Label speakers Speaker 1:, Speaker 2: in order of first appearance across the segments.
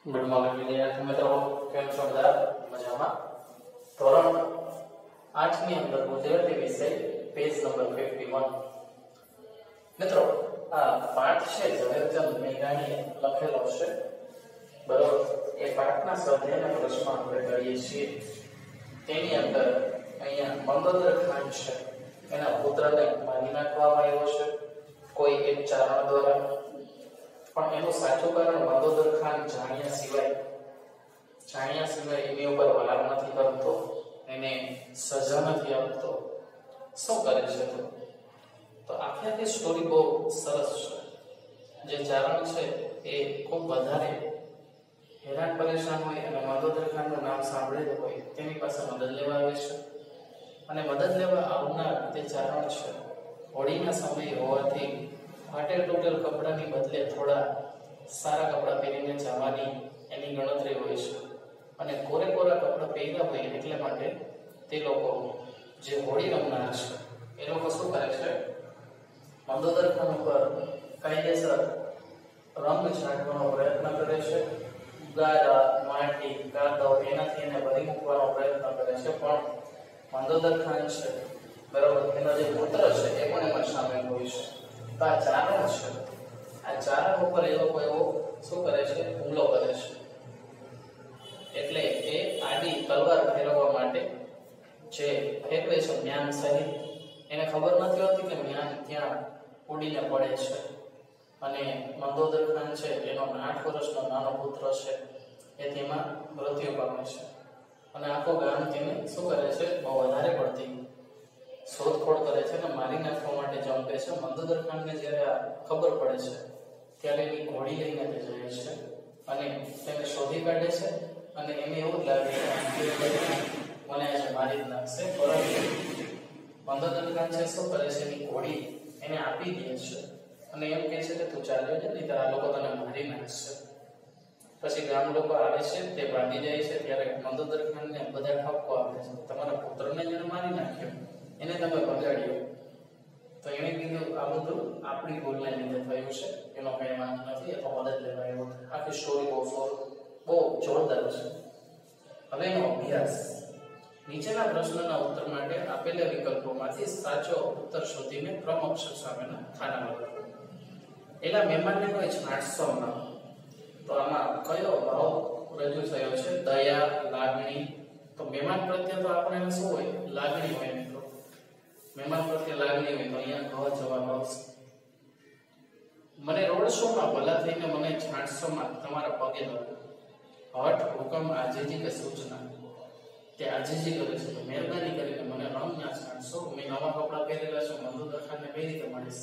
Speaker 1: Good morning વિદ્યાર્થી મિત્રો, કેમ છો બધા? મજામાં? ધોરણ 8 ની અંદર ગુજરાતી વિષય પેજ નંબર 51. મિત્રો, આ પાઠ છે ઝવેરચંદ મેઘાણીએ લખેલો છે, બરોબર? એ પાઠના સ્વાધ્યાયના પ્રશ્નો આપણે કરીએ છીએ. તેની અંદર અહીંયા મંદોદર ખાન છે, એના પુત્રને મારી નાખવામાં આવ્યો છે કોઈ એક ચારણ દ્વારા. પણ એનું સાચું કારણ મંદોદર ખાન જાણ્યા સિવાય એની ઉપર વાર નથી કરતો, એને સજા નથી આપતો. શું કરે છે? તો આખી સ્ટોરી બહુ સરસ છે. જે ચારણ છે એ ખૂબ વધારે હેરાન પરેશાન હોય અને મંદોદર ખાનનું નામ સાંભળેલું હોય તેની પાસે મદદ લેવા આવે છે. અને મદદ લેવા આવનાર તે ચારણ છે હોળીના સમય હોવાથી ફાટેલ તૂટેલ કપડાની બદલે થોડા સારા કપડાં પહેરીને જવાની એની ગણતરી હોય છે. અને કોરા કપડાં પહેર્યા હોય એટલે માટે તે લોકો જે હોળી રમનાર છે એ લોકો શું કરે છે? મંદોદર ખાન ઉપર કાયદેસર રંગ છાંટવાનો પ્રયત્ન કરે છે. ગારા, માટી, કાદવ એનાથી એને ભરી મૂકવાનો પ્રયત્ન કરે છે. પણ મંદોદર ખાન છે, બરાબર, એનો જે પુત્ર છે એ પણ એમાં સામેલ હોય છે. આ ચારણ છે, આ ચારણ ઉપર એ લોકો એવો શું કરે છે? હુમલો કરે છે. એટલે એ આડી તલવાર ફેરવવા માટે જે ફેરવે છે મ્યાન સહિત, એને ખબર નથી હોતી કે મ્યાન ત્યાં ઉડીને પડે છે. અને મંદોદર ખાન છે, એનો 8 વર્ષનો નાનો પુત્ર છે, એ તેમાં મૃત્યુ પામે છે. અને આખો ગામ તેને શું કરે છે? બહુ વધારે પડતી શોધખોળ કરે છે અને મારી નાખવા માટે જંપે છે. મંદોદર ખાનને જ્યારે આ ખબર પડે છે ત્યારે એની ઘોડી લઈને તે જાય છે અને તેને શોધી કાઢે છે. અને એને એવું લાગે કે મને આજે મારી જ નાખશે. પરંતુ મંદોદર ખાન છે શું કરે છે? એની ઘોડી એને આપી દે છે અને એમ કહે છે કે તું ચાલ્યો છે, નહીં તો આ લોકો તને મારી નાખશે. પછી ગામ લોકો આવે છે, તે ભાગી જાય છે. ત્યારે મંદોદર ખાનને બધા ઠપકો આપે છે, તમારા પુત્રને જેને મારી નાખ્યો એને તમે બગાડ્યો. તો એને કીધું આ બધું આપણી ભૂલને લીધે થયું છે, એનો કઈ વાંક નથી, એ તો મદદ લેવા આવ્યો. આખી સ્ટોરી બહુ જોરદાર છે. હવે એનો અભ્યાસ. નીચેના પ્રશ્નના ઉત્તર માટે આપેલા વિકલ્પોમાંથી સાચો ઉત્તર શોધીને ક્રમ અક્ષર સામેના ખાનામાં લખો. એના મહેમાનને કોઈ છાંટશોમાં, તો આમાં કયો ભાવ રજૂ થયો છે? દયા, લાગણી. તો મહેમાન પ્રત્યે તો આપણે શું હોય? લાગણી હોય. મિત્રો, મહેમાન પ્રત્યે લાગણી હોય તો અહીંયા જવાબ આવશે. મને રોડ શોમાં ભલા થઈને મને છાંટશોમાં તમારા પગે લાગો. હઠ, હુકમ, આજીજી કે સૂચના. તે આજીજી કરે છે, તો મહેરબાની કરીને મને રંગ ના છાંટશો. મેં નવા કપડાં પહેરેલા છે, મંદોદર ખાનને કઈ રીતે મળીશ?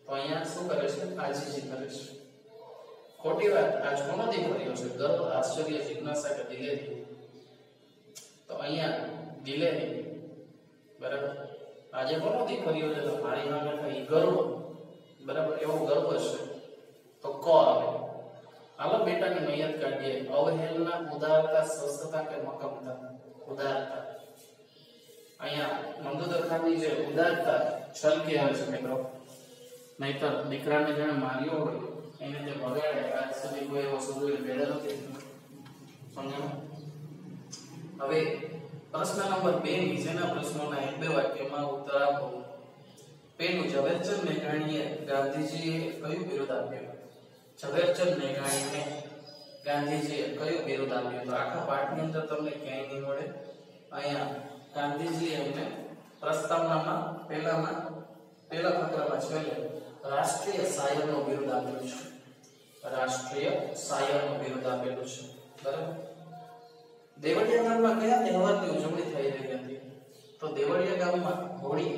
Speaker 1: તો અહીંયા શું કરે છે? આજીજી કરે છે. ખોટી વાત. આજ કોનો દીકરીઓ છે? ગર્વ, આશ્ચર્ય, જિજ્ઞાસા કે દિલેરી? તો અહીંયા દિલેરી, બરાબર. આજે કોનો દીકરીઓ છે? તો મારી નામે થાય ગર્વ, બરાબર, એવો ગર્વ છે. તો ક આવે. હાલો બેટાની મૈયત કાઢીએ. અવહેલના, ઉદારતા, સ્વસ્થતા કે મક્કમતા? ઉદારતા. અહીંયા મંદોદર ખાનની જે ઉદારતા છલકી આવે છે મિત્રો. નહીતર દીકરાને જેને માર્યો હોય એને જે બગાડે, આજ સુધી કોઈ એવો સુધરી ભેળે નથી. સમજાણું? હવે પ્રશ્ન નંબર 2 નીચેના પ્રશ્નોના 1-2 વાક્યમાં ઉત્તર આપો. પહેલું, ઝવેરચંદ મેઘાણીએ ગાંધીજીએ કયું બિરુદ આપ્યું? ઝવેરચંદ મેઘાણીને ગાંધીજીએ કયું બિરુદ આપ્યું? તો આખા પાઠની અંદર તમને ક્યાંય નહીં મળે. અહીંયા ગાંધીજીએ એમને પ્રસ્તાવનામાં પહેલા ફકરામાં છેલ્લે રાષ્ટ્રીય શાયરનો બિરુદ આપ્યું છે. રાષ્ટ્રીય શાયરનો બિરુદ આપેલું છે, બરાબર. દેવળિયા ગામમાં કયા તહેવારની ઉજવણી થઈ રહી હતી? તો દેવળિયા ગામમાં હોળી,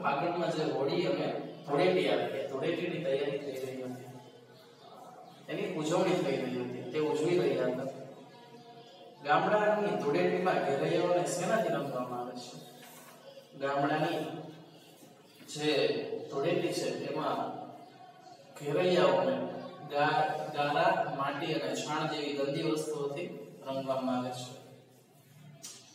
Speaker 1: ફાગણમાં જે હોળી અને ધૂળેટી આવે, ધૂળેટીની તૈયારી થઈ રહી હતી, એની ઉજવણી થઈ રહી હતી, તે ઉજવી રહ્યા હતા. ગામડાની ધૂળેટીમાં ઘેરૈયાઓને શેનાથી રમવામાં આવે છે? ગામડાની જે ધૂળેટી છે તેમાં ઘેરૈયાઓને ગારા, માટી અને છાણ જેવી ગંદી વસ્તુઓથી રંગવામાં આવે છે.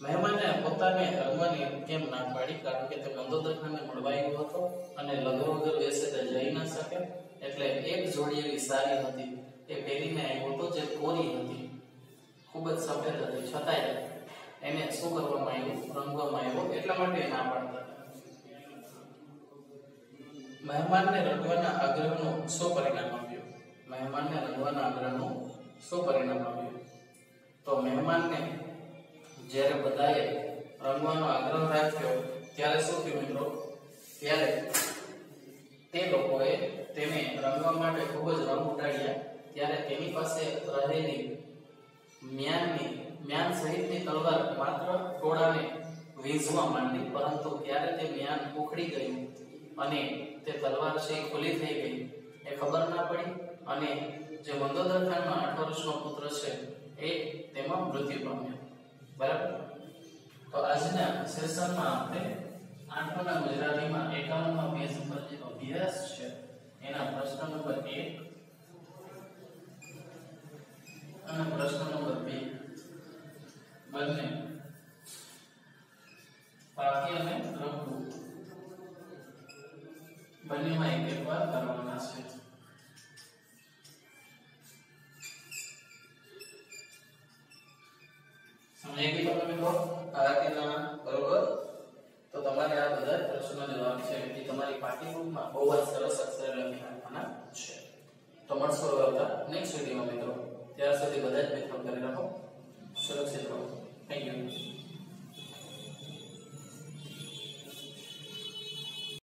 Speaker 1: મહેમાને પોતાને રમવાની કેમ ના પાડી? કારણ કે તે મંદોદર ખાનને મળવા આવ્યો હતો અને લગ્ન વગર બેસે તે જઈ ન શકે, એટલે એક જોડી એવી સારી હતી એ પહેરીને આવ્યો હતો જે કોરી હતી, ખૂબ જ સફેદ હતી, છતાંય એને શું કરવામાં આવ્યું? રંગવામાં આવ્યો, એટલા માટે ના પાડતા. મહેમાનને રંગવાના આગ્રહનું શું પરિણામ આપ્યું? મહેમાનને રંગવાના આગ્રહનું શું પરિણામ આપ્યું? તો મહેમાનને જ્યારે બધાએ રંગવાનો આગ્રહ રાખ્યો ત્યારે શું થયું મિત્રો? ત્યારે તે લોકોએ તેને રંગવા માટે ખૂબ જ રંગ ઉડાડ્યા. ત્યારે તેની પાસે રહેલી મ્યાન સહિતની તલવાર માત્ર ટોળાને વીંઝવા માંડી, પરંતુ ત્યારે તે મ્યાન ઉખડી ગયું અને તે તલવાર છે ખુલ્લી થઈ ગઈ. એ ખબર ના પડી અને જે મંદોદર ખાનનો 8 વર્ષનો પુત્ર છે એ તેમાં મૃત્યુ પામ્યો. બરાબર. તો આજના સેશનમાં આપણે 8મા ગુજરાતીમાં 51મા પેજ ઉપર જે અભ્યાસ છે એના પ્રશ્ન નંબર 1 અને પ્રશ્ન નંબર 2 બંને પાકી અને રઘુ બંનેમાં એક વાર કરવાના છે. સમજાઈ ગયું તમને મિત્રો? આ રીતના બરોબર. તો તમારે આ બધા પ્રશ્નનો જવાબ છે એ તમારી પાઠ્યપુસ્તકમાં બહુ જ સરસ અક્ષરે લખી નાખવાના છે. તો મળશો આવતા નેક્સ્ટ વિડીયોમાં મિત્રો. ત્યાર સુધી બધા જ મિત્રો કરી રાખો, સુરક્ષિત રહો. Thank you.